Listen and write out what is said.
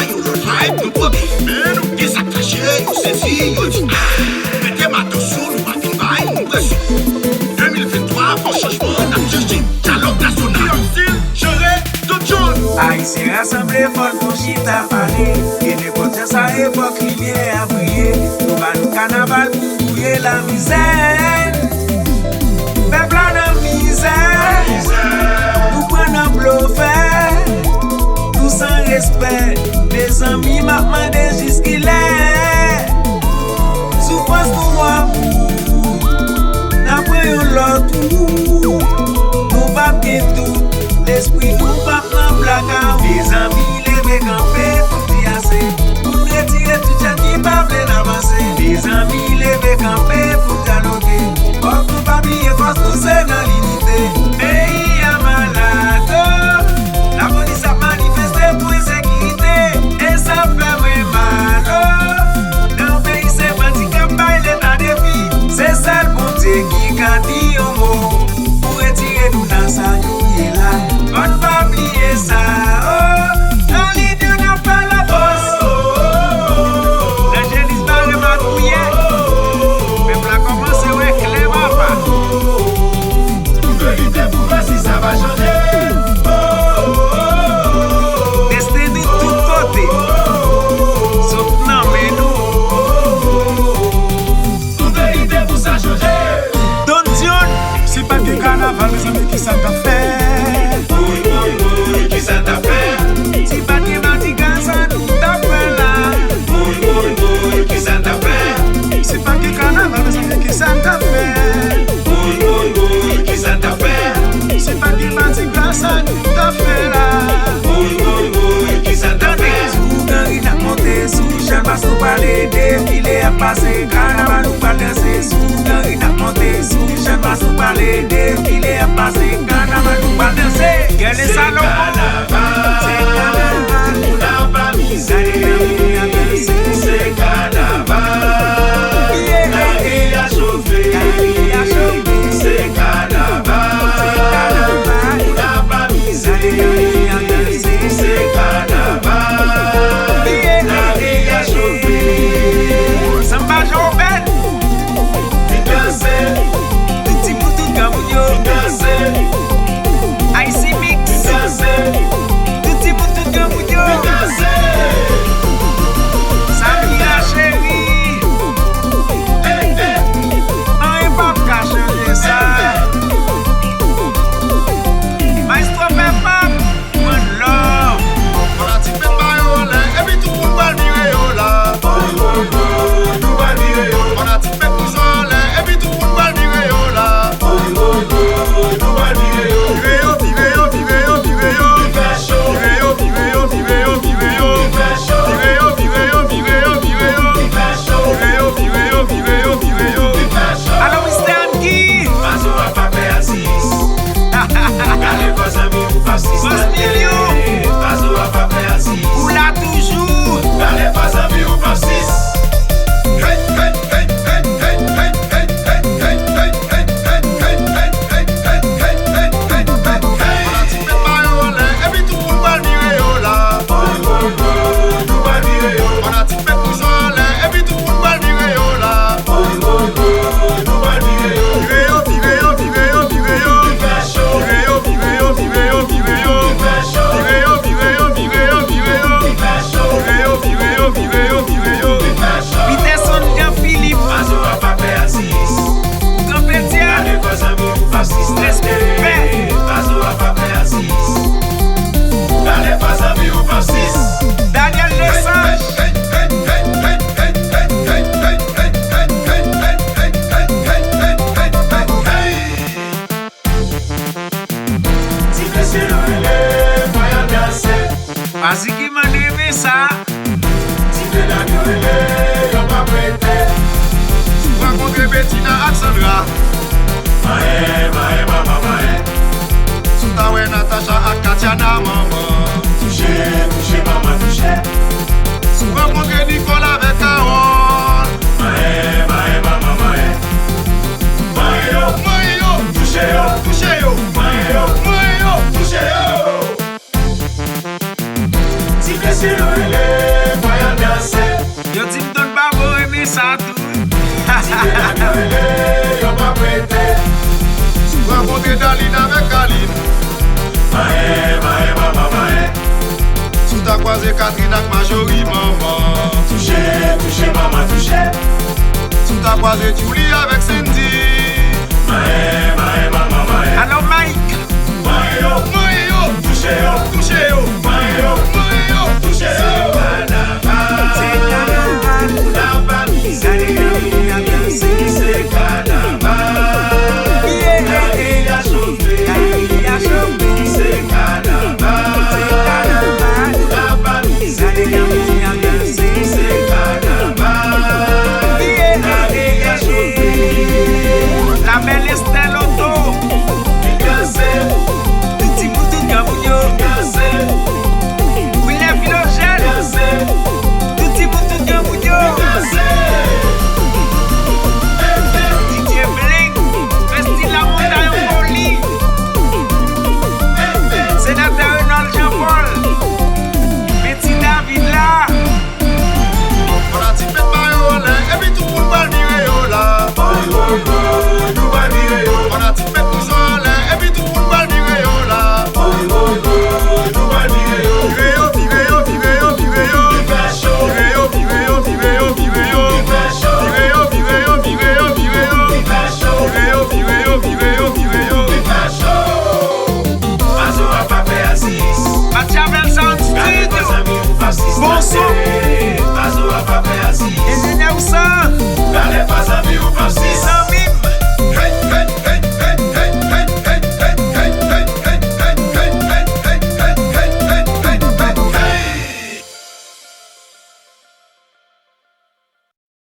yo le vibe, nous pas mais nous qui s'attacher, nous saisir, yo dit mettez ma sous nous pas fin bail, nous pression. 2023, bon changement, n'a cherché dialogue national. J'aurai tout jaune. Haïtien rassemblé, faut nous chita parler. Et ne côté ça époque lumière à briller. Nous allons carnaval pour bouiller la misère. Peuple en misère. Nous prenons bluffé. Tout sans respect. Les amis m'a demandé jusqu'il est. Souffrance pour moi. N'après l'autre. Nous va bien tout. L'esprit nous va en placard. Les amis levés campés pour t'y assez. Pour retirer tout ça qui va plein avancer. Les amis levés campés pour dialoguer. Pour nous pas oublier force nous c'est dans l'unité. Pays à malade. La police a manifesté pour insécurité. Et ça fait mal. Dans le pays c'est bandit qui baille l'état des filles. C'est ça le bon Dieu qui dit un mot. Pour retirer nous dans sa nuit là. On ne va oublier ça, oh. Dans l'idée on n'a pas la bosse. La jeunesse va le matouiller. Même là commence ouais clément pas. Vérité pour voir si ça va changer. Tester de tout côté. Sauf non mais nous. Vérité pour ça changer. Don Dion, c'est pas du carnaval, mes amis qui s'en fait. Qui ça t'a fait? Si pas de mandiganza, nous t'a fait là. Qui ça t'a fait? C'est pas du carnaval, mes amis qui s'en fait. Qui ça t'a fait? C'est pas du mandiganza, nous t'a fait là. Qui ça t'a fait? Quand il a monté sous, j'aime pas sous parler défilé à passer. Carnaval nous pas danser sous. Quand il a monté sous, j'aime pas sous parler défilé à passer. Carnaval nous pas danser. Quel est ça l'eau? C'est carnaval. On n'a pas misé. C'est carnaval. La vie a chauffé. C'est carnaval. On n'a pas misé. C'est carnaval. La vie a chauffé. Samba Jobel. Picassé. Petit boutou Gamounio. Picassé. IC Mix. Picassé. Petit boutou Gamounio. Picassé. Samira chérie. On est pas qu'à changer ça. Mais toi fais pas. One love. On a typé maillot là, et puis tout le monde va le virer yo là. Nous va le virer yo. On a typé cousin là, et puis tout le monde va le virer yo là. Nous va le virer yo. Virer yo, virer yo, virer yo, virer yo. Virer chaud. Virer yo, virer yo, virer yo, virer yo. Virer chaud. Virer yo, virer yo, virer yo, virer yo. Virer chaud. Virer yo, virer yo, virer yo, virer yo. Virer chaud. Alors Mr. Anki. Paso a papel assis. Allez vos amis vous fascistes. Paso a papel assis. Ou là toujours. Allez vos amis vous fascistes. Hey hey hey hey hey hey hey hey hey hey hey hey hey hey hey. On a typé maillot là, et puis tout le monde va le virer yo là. Nous va le virer yo. On a typé cousin là, et puis tout le monde va le virer yo là. Nous va le virer yo. Virer yo, virer yo, virer yo, virer yo. Virer yo, virer yo, virer yo, virer yo. Virer yo, virer yo, virer yo, virer yo. Virer yo, virer yo, virer yo, virer yo. Peterson Jean-Philippe. Paso a papel assis. Completier. Allez vos amis vous fascistes. Respect. Paso a papel assis. Allez vos amis vous fascistes. Daniel Lesage. Parce qu'il m'a dit ça. Rencontrer Bettina et Sandra. Soutaoué Natacha et Katiana maman. Touché maman touché. Rencontrer Nicole avec Carole. Maman. Touché yo. Touché yo. Touché yo. si nou ile, voyons danser. Yo di m'don babo eme sa tout. Si mesdames yo ile, yo pa prete. Rencontre Daline avec Aline. Mahe. Sous ta croisé Catherine avec Marjorie, maman. Touché, maman, touché. Sous ta croisé Julie avec Cindy. Mahe, maman, mahe. Alors Mike, Mahe yo.